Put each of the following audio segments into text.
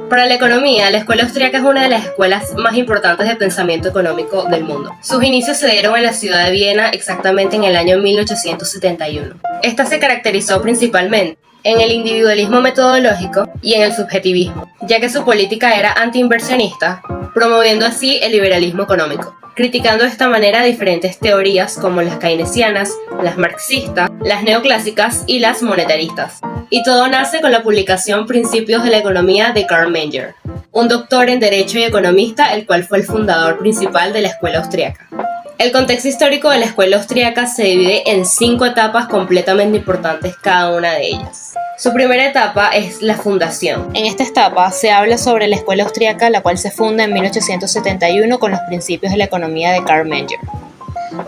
Para la economía, la escuela austríaca es una de las escuelas más importantes de pensamiento económico del mundo. Sus inicios se dieron en la ciudad de Viena exactamente en el año 1871. Esta se caracterizó principalmente en el individualismo metodológico y en el subjetivismo, ya que su política era antiinversionista, promoviendo así el liberalismo económico, criticando de esta manera diferentes teorías como las keynesianas, las marxistas, las neoclásicas y las monetaristas. Y todo nace con la publicación Principios de la Economía de Karl Menger, un doctor en Derecho y economista, el cual fue el fundador principal de la escuela austríaca. El contexto histórico de la escuela austríaca se divide en 5 etapas completamente importantes cada una de ellas. Su primera etapa es la fundación. En esta etapa se habla sobre la escuela austríaca, la cual se funda en 1871 con los principios de la economía de Karl Menger,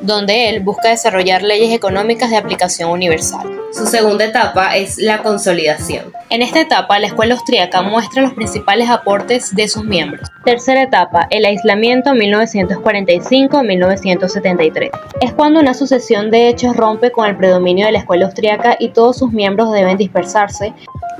donde él busca desarrollar leyes económicas de aplicación universal. Su segunda etapa es la consolidación. En esta etapa, la escuela austríaca muestra los principales aportes de sus miembros. Tercera etapa, el aislamiento 1945-1973. Es cuando una sucesión de hechos rompe con el predominio de la escuela austríaca y todos sus miembros deben dispersarse.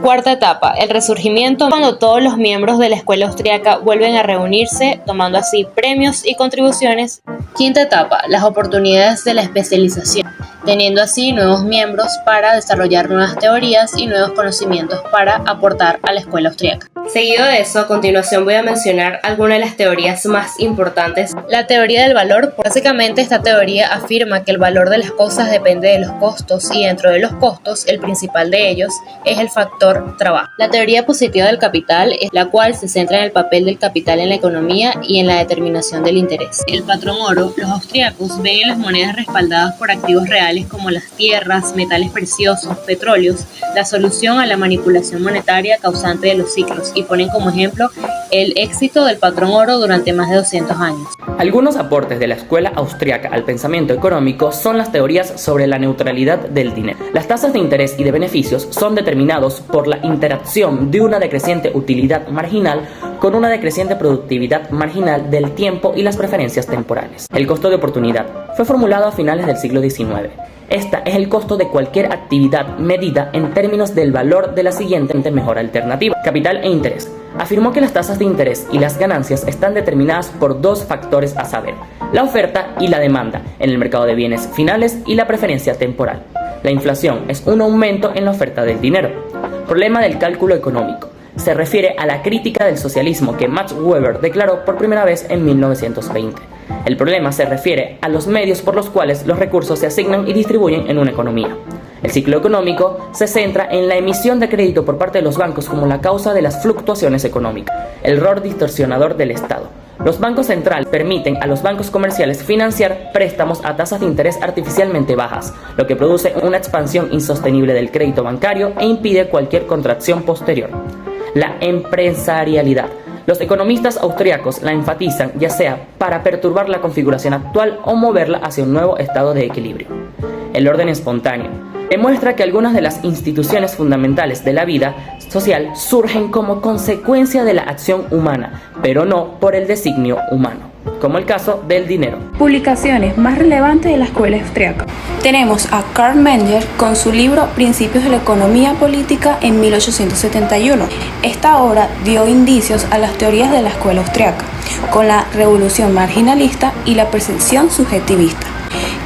Cuarta etapa, el resurgimiento, cuando todos los miembros de la escuela austríaca vuelven a reunirse, tomando así premios y contribuciones. Quinta etapa, las oportunidades de la especialización, teniendo así nuevos miembros para desarrollar nuevas teorías y nuevos conocimientos para aportar a la escuela austríaca. Seguido de eso, a continuación voy a mencionar algunas de las teorías más importantes. La teoría del valor. Básicamente, esta teoría afirma que el valor de las cosas depende de los costos y dentro de los costos, el principal de ellos es el factor trabajo. La teoría positiva del capital es la cual se centra en el papel del capital en la economía y en la determinación del interés. El patrón oro. Los austríacos ven en las monedas respaldadas por activos reales como las tierras, metales preciosos, petróleos, la solución a la manipulación monetaria causante de los ciclos y ponen como ejemplo el éxito del patrón oro durante más de 200 años. Algunos aportes de la escuela austríaca al pensamiento económico son las teorías sobre la neutralidad del dinero. Las tasas de interés y de beneficios son determinados por la interacción de una decreciente utilidad marginal con una decreciente productividad marginal del tiempo y las preferencias temporales. El costo de oportunidad fue formulado a finales del siglo XIX. Esta es el costo de cualquier actividad medida en términos del valor de la siguiente mejor alternativa. Capital e interés. Afirmó que las tasas de interés y las ganancias están determinadas por 2 factores a saber, la oferta y la demanda en el mercado de bienes finales y la preferencia temporal. La inflación es un aumento en la oferta del dinero. Problema del cálculo económico. Se refiere a la crítica del socialismo que Max Weber declaró por primera vez en 1920. El problema se refiere a los medios por los cuales los recursos se asignan y distribuyen en una economía. El ciclo económico se centra en la emisión de crédito por parte de los bancos como la causa de las fluctuaciones económicas. El rol distorsionador del Estado. Los bancos centrales permiten a los bancos comerciales financiar préstamos a tasas de interés artificialmente bajas, lo que produce una expansión insostenible del crédito bancario e impide cualquier contracción posterior. La empresarialidad. Los economistas austríacos la enfatizan ya sea para perturbar la configuración actual o moverla hacia un nuevo estado de equilibrio. El orden espontáneo. Demuestra que algunas de las instituciones fundamentales de la vida social surgen como consecuencia de la acción humana, pero no por el designio humano, como el caso del dinero. Publicaciones más relevantes de la escuela austríaca. Tenemos a Karl Menger con su libro Principios de la Economía Política en 1871. Esta obra dio indicios a las teorías de la escuela austríaca, con la revolución marginalista y la percepción subjetivista,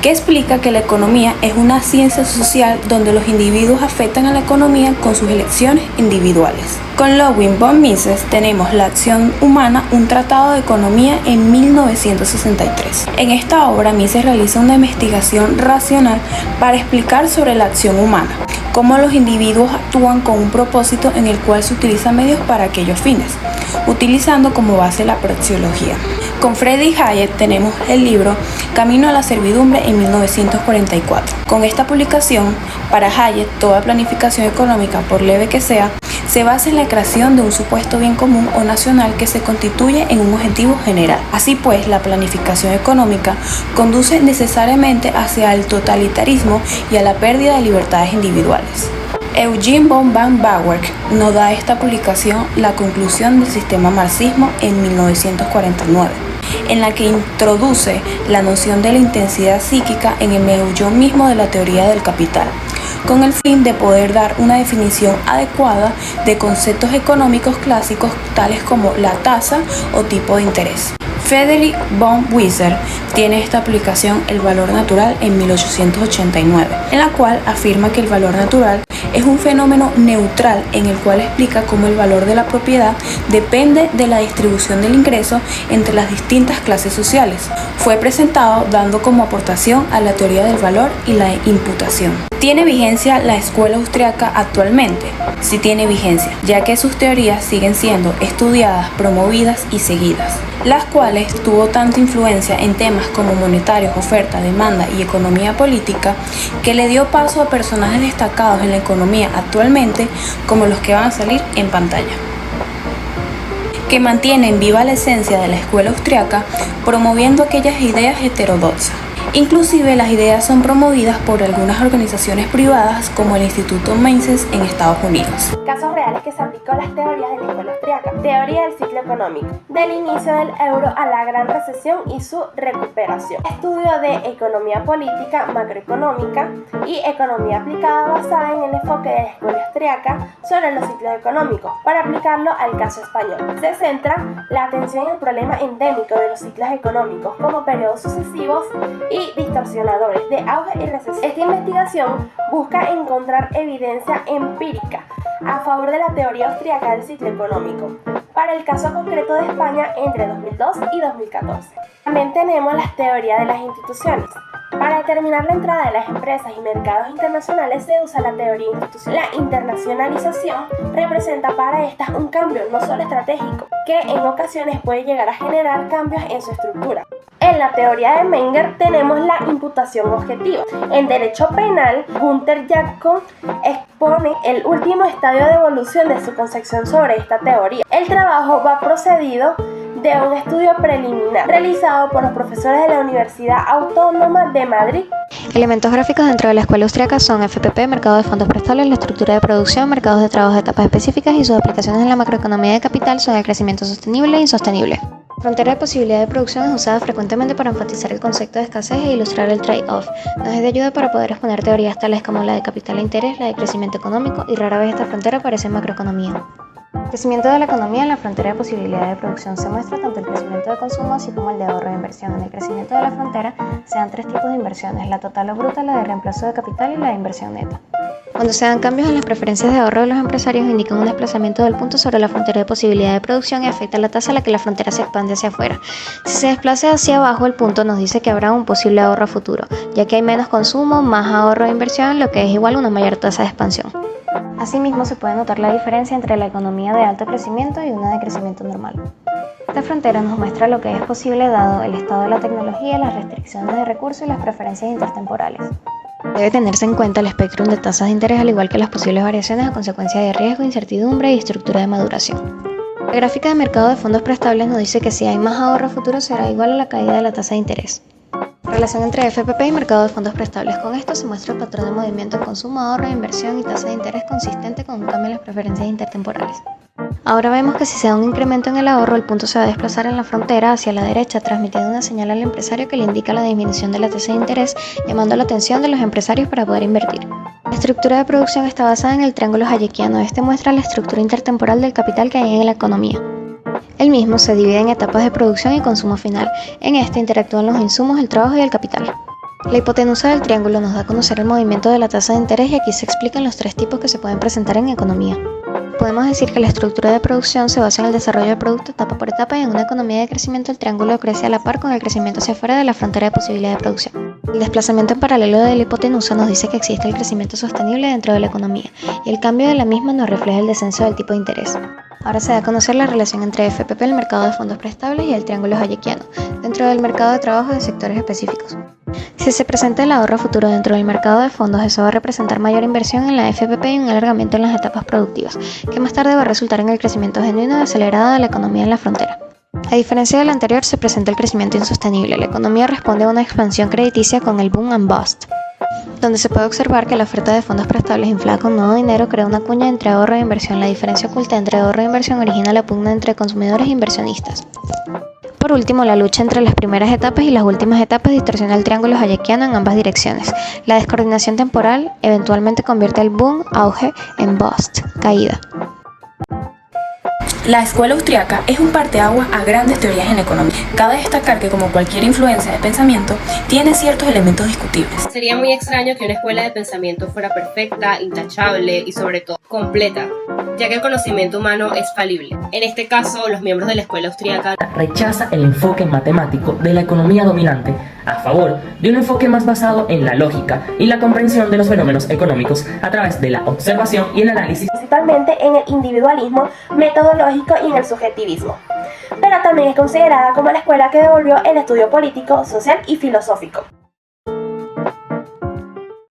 que explica que la economía es una ciencia social donde los individuos afectan a la economía con sus elecciones individuales. Con Ludwig von Mises tenemos La acción humana, un tratado de economía en 1963. En esta obra Mises realiza una investigación racional para explicar sobre la acción humana, cómo los individuos actúan con un propósito en el cual se utilizan medios para aquellos fines, utilizando como base la praxeología. Con Friedrich Hayek tenemos el libro Camino a la servidumbre en 1944. Con esta publicación, para Hayek, toda planificación económica, por leve que sea, se basa en la creación de un supuesto bien común o nacional que se constituye en un objetivo general. Así pues, la planificación económica conduce necesariamente hacia el totalitarismo y a la pérdida de libertades individuales. Eugen von Bauer nos da esta publicación la conclusión del sistema marxismo en 1949, en la que introduce la noción de la intensidad psíquica en el meollo mismo de la teoría del capital, con el fin de poder dar una definición adecuada de conceptos económicos clásicos tales como la tasa o tipo de interés. Friedrich von Wieser tiene esta aplicación El valor natural en 1889, en la cual afirma que el valor natural es un fenómeno neutral en el cual explica cómo el valor de la propiedad depende de la distribución del ingreso entre las distintas clases sociales. Fue presentado dando como aportación a la teoría del valor y la imputación. ¿Tiene vigencia la escuela austriaca actualmente? Sí tiene vigencia, ya que sus teorías siguen siendo estudiadas, promovidas y seguidas, las cuales tuvo tanta influencia en temas como monetarios, oferta, demanda y economía política, que le dio paso a personajes destacados en la economía actualmente, como los que van a salir en pantalla, que mantienen viva la esencia de la escuela austriaca, promoviendo aquellas ideas heterodoxas. Inclusive las ideas son promovidas por algunas organizaciones privadas como el Instituto Mises en Estados Unidos. Casos reales que se aplicó a las teorías de la escuela austriaca. Teoría del ciclo económico. Del inicio del euro a la gran recesión y su recuperación. Estudio de economía política, macroeconómica y economía aplicada basada en el enfoque de la escuela austriaca sobre los ciclos económicos para aplicarlo al caso español. Se centra la atención en el problema endémico de los ciclos económicos como periodos sucesivos y distorsionadores de auge y recesión. Esta investigación busca encontrar evidencia empírica a favor de la teoría austríaca del ciclo económico para el caso concreto de España entre 2002 y 2014. También tenemos las teorías de las instituciones. Para determinar la entrada de las empresas y mercados internacionales se usa la teoría institucional. La internacionalización representa para estas un cambio no solo estratégico, que en ocasiones puede llegar a generar cambios en su estructura. En la teoría de Menger tenemos la imputación objetiva. En derecho penal, Günther Jackson expone el último estadio de evolución de su concepción sobre esta teoría. El trabajo va procedido de un estudio preliminar realizado por los profesores de la Universidad Autónoma de Madrid. Elementos gráficos dentro de la escuela austriaca son FPP, mercado de fondos prestables, la estructura de producción, mercados de trabajo de etapas específicas y sus aplicaciones en la macroeconomía de capital son el crecimiento sostenible e insostenible. La frontera de posibilidad de producción es usada frecuentemente para enfatizar el concepto de escasez e ilustrar el trade-off. Nos es de ayuda para poder exponer teorías tales como la de capital e interés, la de crecimiento económico y rara vez esta frontera aparece en macroeconomía. El crecimiento de la economía en la frontera de posibilidad de producción se muestra tanto el crecimiento de consumo así como el de ahorro de inversión. En el crecimiento de la frontera se dan tres tipos de inversiones, la total o bruta, la de reemplazo de capital y la de inversión neta. Cuando se dan cambios en las preferencias de ahorro de los empresarios indican un desplazamiento del punto sobre la frontera de posibilidad de producción y afecta la tasa a la que la frontera se expande hacia afuera. Si se desplaza hacia abajo el punto nos dice que habrá un posible ahorro a futuro, ya que hay menos consumo, más ahorro de inversión, lo que es igual a una mayor tasa de expansión. Asimismo, se puede notar la diferencia entre la economía de alto crecimiento y una de crecimiento normal. Esta frontera nos muestra lo que es posible dado el estado de la tecnología, las restricciones de recursos y las preferencias intertemporales. Debe tenerse en cuenta el espectro de tasas de interés al igual que las posibles variaciones a consecuencia de riesgo, incertidumbre y estructura de maduración. La gráfica de mercado de fondos prestables nos dice que si hay más ahorro futuro será igual a la caída de la tasa de interés. Relación entre FPP y mercado de fondos prestables. Con esto se muestra el patrón de movimiento en consumo, ahorro, inversión y tasa de interés consistente con un cambio en las preferencias intertemporales. Ahora vemos que si se da un incremento en el ahorro, el punto se va a desplazar en la frontera hacia la derecha, transmitiendo una señal al empresario que le indica la disminución de la tasa de interés, llamando la atención de los empresarios para poder invertir. La estructura de producción está basada en el triángulo hayekiano. Este muestra la estructura intertemporal del capital que hay en la economía. El mismo se divide en etapas de producción y consumo final. En este interactúan los insumos, el trabajo y el capital. La hipotenusa del triángulo nos da a conocer el movimiento de la tasa de interés y aquí se explican los tres tipos que se pueden presentar en economía. Podemos decir que la estructura de producción se basa en el desarrollo del producto etapa por etapa y en una economía de crecimiento el triángulo crece a la par con el crecimiento hacia afuera de la frontera de posibilidad de producción. El desplazamiento en paralelo de la hipotenusa nos dice que existe el crecimiento sostenible dentro de la economía y el cambio de la misma nos refleja el descenso del tipo de interés. Ahora se da a conocer la relación entre FPP, el mercado de fondos prestables, y el triángulo hayekiano, dentro del mercado de trabajo de sectores específicos. Si se presenta el ahorro futuro dentro del mercado de fondos, eso va a representar mayor inversión en la FPP y un alargamiento en las etapas productivas, que más tarde va a resultar en el crecimiento genuino y acelerado de la economía en la frontera. A diferencia del anterior, se presenta el crecimiento insostenible. La economía responde a una expansión crediticia con el boom and bust, donde se puede observar que la oferta de fondos prestables inflada con nuevo dinero crea una cuña entre ahorro e inversión. La diferencia oculta entre ahorro e inversión origina la pugna entre consumidores e inversionistas. Por último, la lucha entre las primeras etapas y las últimas etapas distorsiona el triángulo hayekiano en ambas direcciones. La descoordinación temporal eventualmente convierte el boom, auge, en bust, caída. La escuela austriaca es un parteaguas a grandes teorías en economía. Cabe destacar que, como cualquier influencia de pensamiento, tiene ciertos elementos discutibles. Sería muy extraño que una escuela de pensamiento fuera perfecta, intachable y sobre todo completa, ya que el conocimiento humano es falible. En este caso, los miembros de la escuela austríaca Rechaza el enfoque matemático de la economía dominante a favor de un enfoque más basado en la lógica y la comprensión de los fenómenos económicos a través de la observación y el análisis, principalmente en el individualismo metodológico y en el subjetivismo. Pero también es considerada como la escuela que devolvió el estudio político, social y filosófico.